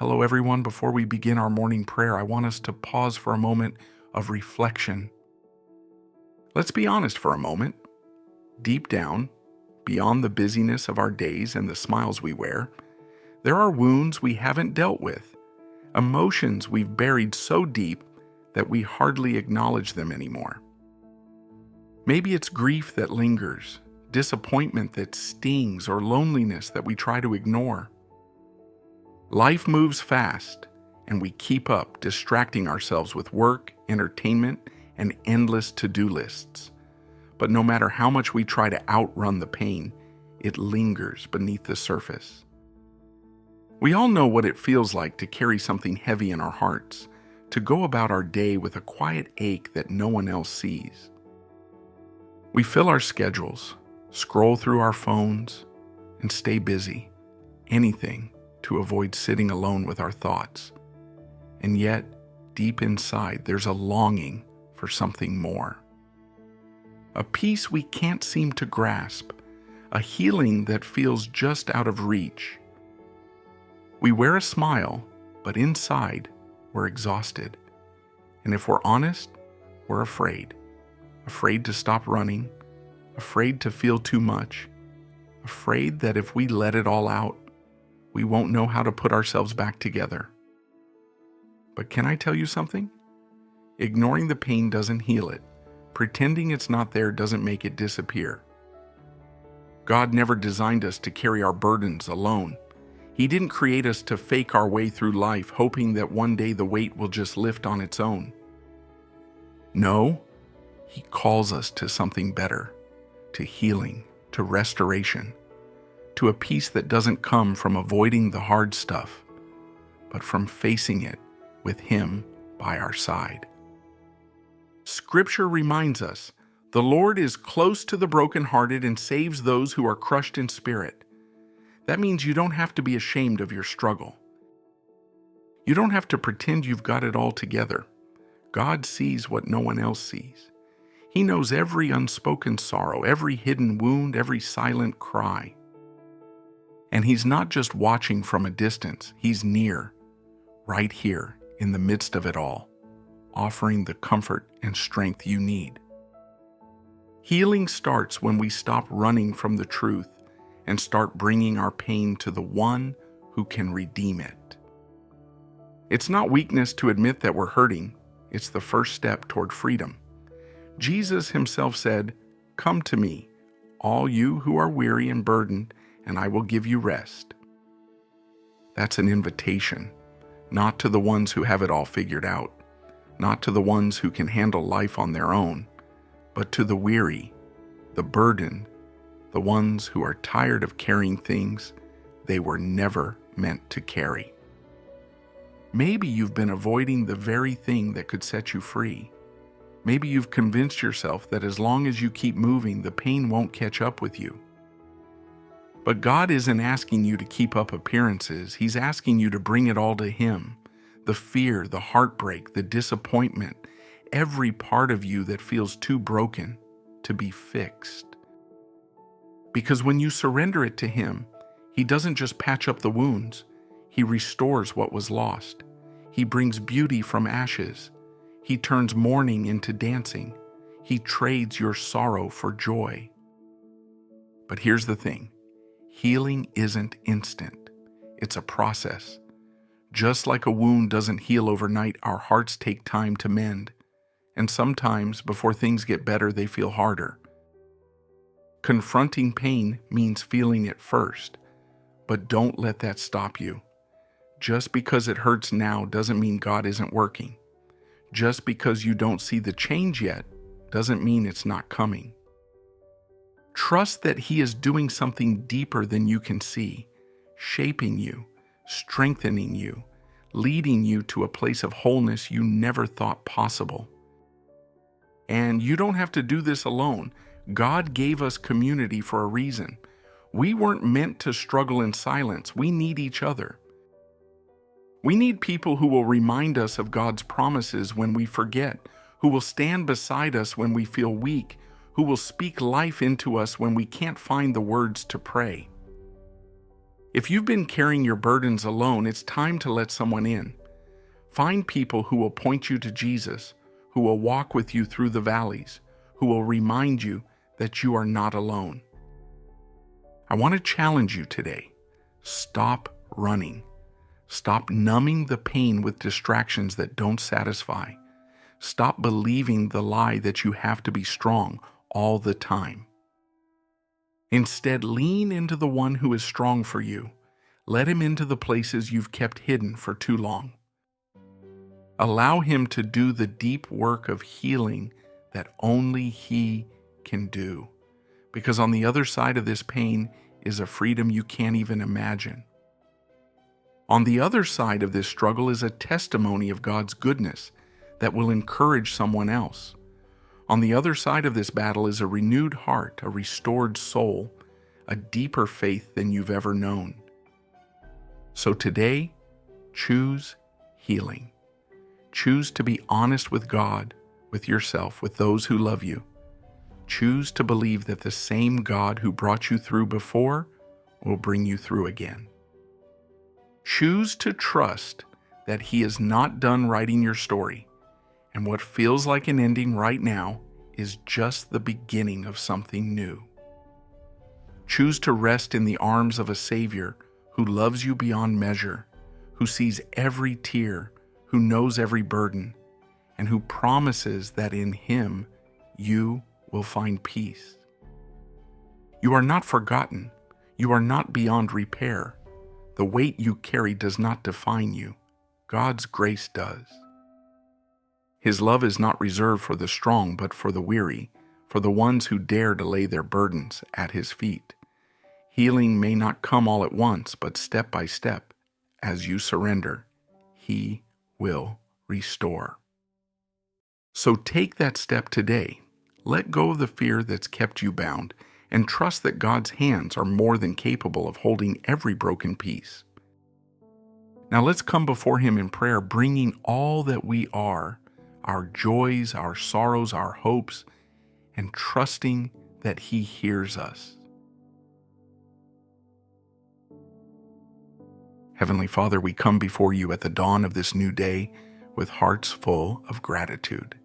Hello, everyone. Before we begin our morning prayer, I want us to pause for a moment of reflection. Let's be honest for a moment. Deep down, beyond the busyness of our days and the smiles we wear, there are wounds we haven't dealt with, emotions we've buried so deep that we hardly acknowledge them anymore. Maybe it's grief that lingers, disappointment that stings, or loneliness that we try to ignore. Life moves fast, and we keep up, distracting ourselves with work, entertainment, and endless to-do lists. But no matter how much we try to outrun the pain, it lingers beneath the surface. We all know what it feels like to carry something heavy in our hearts, to go about our day with a quiet ache that no one else sees. We fill our schedules, scroll through our phones, and stay busy. Anything to avoid sitting alone with our thoughts. And yet, deep inside, there's a longing for something more. A peace we can't seem to grasp, a healing that feels just out of reach. We wear a smile, but inside, we're exhausted. And if we're honest, we're afraid. Afraid to stop running, afraid to feel too much, afraid that if we let it all out, we won't know how to put ourselves back together. But can I tell you something? Ignoring the pain doesn't heal it. Pretending it's not there doesn't make it disappear. God never designed us to carry our burdens alone. He didn't create us to fake our way through life, hoping that one day the weight will just lift on its own. No, He calls us to something better, to healing, to restoration, to a peace that doesn't come from avoiding the hard stuff, but from facing it with Him by our side. Scripture reminds us, the Lord is close to the brokenhearted and saves those who are crushed in spirit. That means you don't have to be ashamed of your struggle. You don't have to pretend you've got it all together. God sees what no one else sees. He knows every unspoken sorrow, every hidden wound, every silent cry. And He's not just watching from a distance, He's near, right here in the midst of it all, offering the comfort and strength you need. Healing starts when we stop running from the truth and start bringing our pain to the one who can redeem it. It's not weakness to admit that we're hurting, it's the first step toward freedom. Jesus Himself said, "Come to me, all you who are weary and burdened, and I will give you rest." That's an invitation, not to the ones who have it all figured out, not to the ones who can handle life on their own, but to the weary, the burdened, the ones who are tired of carrying things they were never meant to carry. Maybe you've been avoiding the very thing that could set you free. Maybe you've convinced yourself that as long as you keep moving, the pain won't catch up with you. But God isn't asking you to keep up appearances. He's asking you to bring it all to Him. The fear, the heartbreak, the disappointment, every part of you that feels too broken to be fixed. Because when you surrender it to Him, He doesn't just patch up the wounds. He restores what was lost. He brings beauty from ashes. He turns mourning into dancing. He trades your sorrow for joy. But here's the thing. Healing isn't instant. It's a process. Just like a wound doesn't heal overnight, our hearts take time to mend. And sometimes, before things get better, they feel harder. Confronting pain means feeling it first. But don't let that stop you. Just because it hurts now doesn't mean God isn't working. Just because you don't see the change yet doesn't mean it's not coming. Trust that He is doing something deeper than you can see, shaping you, strengthening you, leading you to a place of wholeness you never thought possible. And you don't have to do this alone. God gave us community for a reason. We weren't meant to struggle in silence. We need each other. We need people who will remind us of God's promises when we forget, who will stand beside us when we feel weak, who will speak life into us when we can't find the words to pray. If you've been carrying your burdens alone, it's time to let someone in. Find people who will point you to Jesus, who will walk with you through the valleys, who will remind you that you are not alone. I want to challenge you today. Stop running. Stop numbing the pain with distractions that don't satisfy. Stop believing the lie that you have to be strong all the time. Instead, lean into the one who is strong for you. Let him into the places you've kept hidden for too long. Allow him to do the deep work of healing that only he can do. Because on the other side of this pain is a freedom you can't even imagine. On the other side of this struggle is a testimony of God's goodness that will encourage someone else. On the other side of this battle is a renewed heart, a restored soul, a deeper faith than you've ever known. So today, choose healing. Choose to be honest with God, with yourself, with those who love you. Choose to believe that the same God who brought you through before will bring you through again. Choose to trust that He is not done writing your story, and what feels like an ending right now is just the beginning of something new. Choose to rest in the arms of a Savior who loves you beyond measure, who sees every tear, who knows every burden, and who promises that in Him you will find peace. You are not forgotten. You are not beyond repair. The weight you carry does not define you. God's grace does. His love is not reserved for the strong, but for the weary, for the ones who dare to lay their burdens at His feet. Healing may not come all at once, but step by step, as you surrender, He will restore. So take that step today. Let go of the fear that's kept you bound, and trust that God's hands are more than capable of holding every broken piece. Now let's come before Him in prayer, bringing all that we are, our joys, our sorrows, our hopes, and trusting that He hears us. Heavenly Father, we come before You at the dawn of this new day with hearts full of gratitude.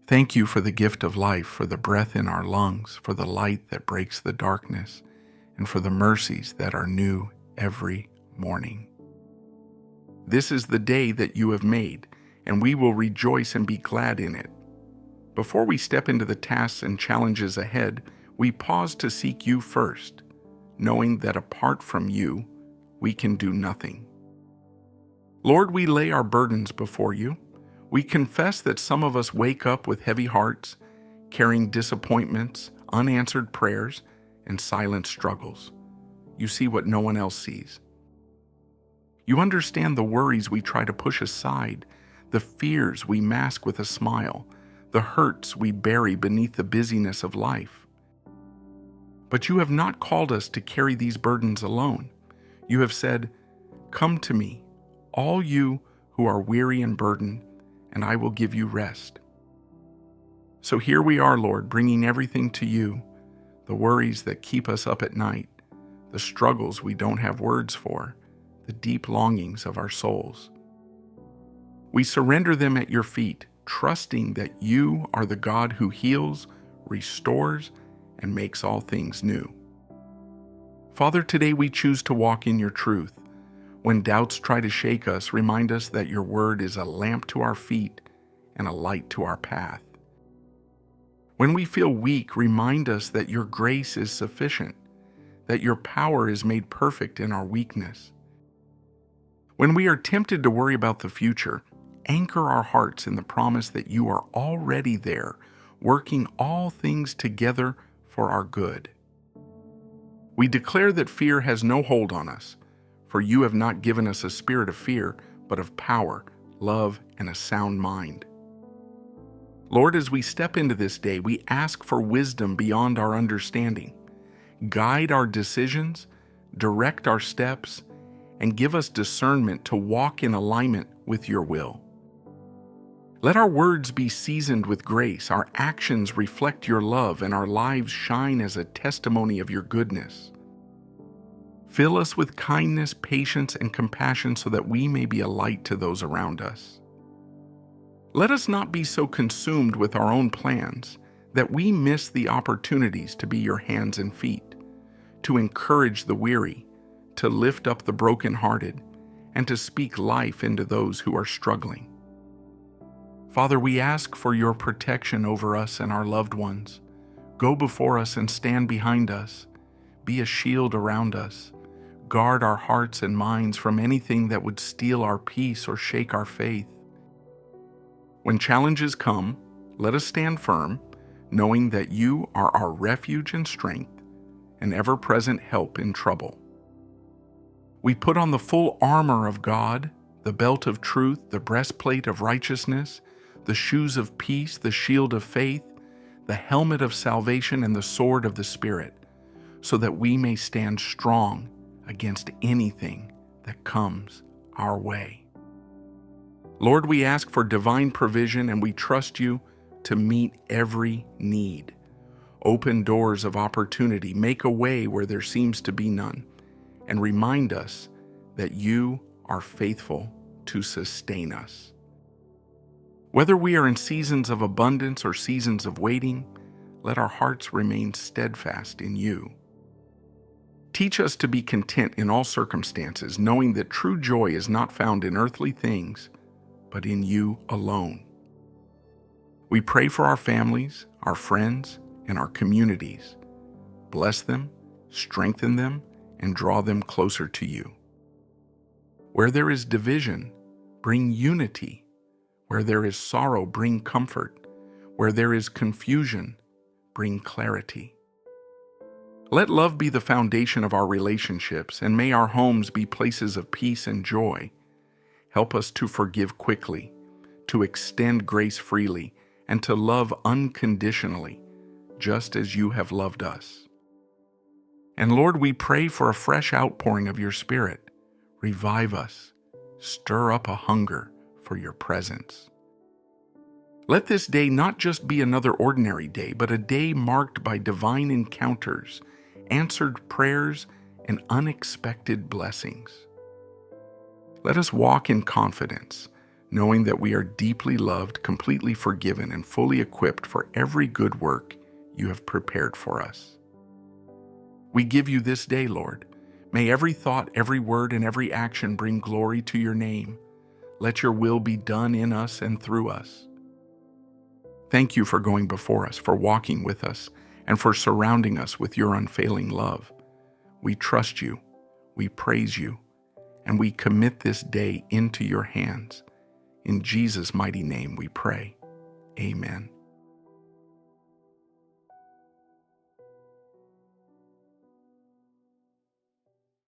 Thank You for the gift of life, for the breath in our lungs, for the light that breaks the darkness, and for the mercies that are new every morning. This is the day that You have made, and we will rejoice and be glad in it. Before we step into the tasks and challenges ahead, we pause to seek You first, knowing that apart from You, we can do nothing. Lord, we lay our burdens before You. We confess that some of us wake up with heavy hearts, carrying disappointments, unanswered prayers, and silent struggles. You see what no one else sees. You understand the worries we try to push aside, the fears we mask with a smile, the hurts we bury beneath the busyness of life. But You have not called us to carry these burdens alone. You have said, "Come to Me, all you who are weary and burdened, and I will give you rest." So here we are, Lord, bringing everything to You, the worries that keep us up at night, the struggles we don't have words for, the deep longings of our souls. We surrender them at Your feet, trusting that You are the God who heals, restores, and makes all things new. Father, today we choose to walk in Your truth. When doubts try to shake us, remind us that Your word is a lamp to our feet and a light to our path. When we feel weak, remind us that Your grace is sufficient, that Your power is made perfect in our weakness. When we are tempted to worry about the future, anchor our hearts in the promise that You are already there, working all things together for our good. We declare that fear has no hold on us, for You have not given us a spirit of fear, but of power, love, and a sound mind. Lord, as we step into this day, we ask for wisdom beyond our understanding. Guide our decisions, direct our steps, and give us discernment to walk in alignment with Your will. Let our words be seasoned with grace, our actions reflect Your love, and our lives shine as a testimony of Your goodness. Fill us with kindness, patience, and compassion so that we may be a light to those around us. Let us not be so consumed with our own plans that we miss the opportunities to be your hands and feet, to encourage the weary, to lift up the brokenhearted, and to speak life into those who are struggling. Father, we ask for your protection over us and our loved ones. Go before us and stand behind us. Be a shield around us. Guard our hearts and minds from anything that would steal our peace or shake our faith. When challenges come, let us stand firm, knowing that you are our refuge and strength, an ever-present help in trouble. We put on the full armor of God, the belt of truth, the breastplate of righteousness, the shoes of peace, the shield of faith, the helmet of salvation, and the sword of the Spirit, so that we may stand strong against anything that comes our way. Lord, we ask for divine provision, and we trust you to meet every need. Open doors of opportunity, make a way where there seems to be none, and remind us that you are faithful to sustain us. Whether we are in seasons of abundance or seasons of waiting, let our hearts remain steadfast in you. Teach us to be content in all circumstances, knowing that true joy is not found in earthly things, but in you alone. We pray for our families, our friends, and our communities. Bless them, strengthen them, and draw them closer to you. Where there is division, bring unity. Where there is sorrow, bring comfort. Where there is confusion, bring clarity. Let love be the foundation of our relationships, and may our homes be places of peace and joy. Help us to forgive quickly, to extend grace freely, and to love unconditionally, just as you have loved us. And Lord, we pray for a fresh outpouring of your Spirit. Revive us, stir up a hunger for your presence. Let this day not just be another ordinary day, but a day marked by divine encounters, answered prayers, and unexpected blessings. Let us walk in confidence, knowing that we are deeply loved, completely forgiven, and fully equipped for every good work you have prepared for us. We give you this day, Lord. May every thought, every word, and every action bring glory to your name. Let your will be done in us and through us. Thank you for going before us, for walking with us, and for surrounding us with your unfailing love. We trust you, we praise you, and we commit this day into your hands. In Jesus' mighty name we pray. Amen.